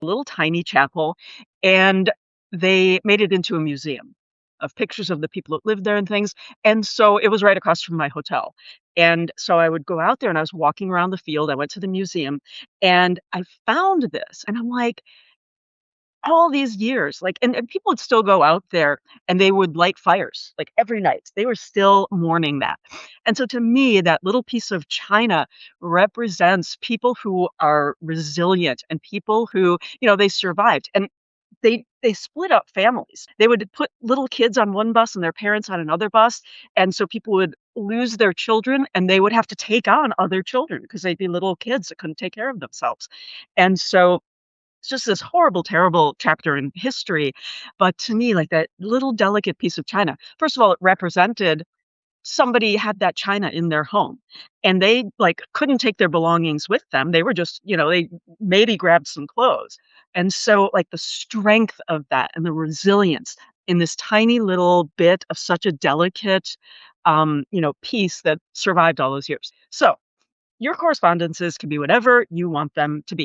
little tiny chapel, and they made it into a museum of pictures of the people that lived there and things, and so it was right across from my hotel, and so I would go out there, and I was walking around the field, I went to the museum, and I found this, and I'm like, all these years, like and people would still go out there and they would light fires, like, every night. They were still mourning that. And so to me, that little piece of china represents people who are resilient and people who, they survived. And they split up families. They would put little kids on one bus and their parents on another bus, and so people would lose their children, and they would have to take on other children because 'cause they'd be little kids that couldn't take care of themselves. And so it's just this horrible, terrible chapter in history, but to me, like, that little delicate piece of china, first of all, it represented somebody had that china in their home, and they, like, couldn't take their belongings with them, they were just they maybe grabbed some clothes, and so, like, the strength of that and the resilience in this tiny little bit of such a delicate, piece that survived all those years. So, your correspondences can be whatever you want them to be.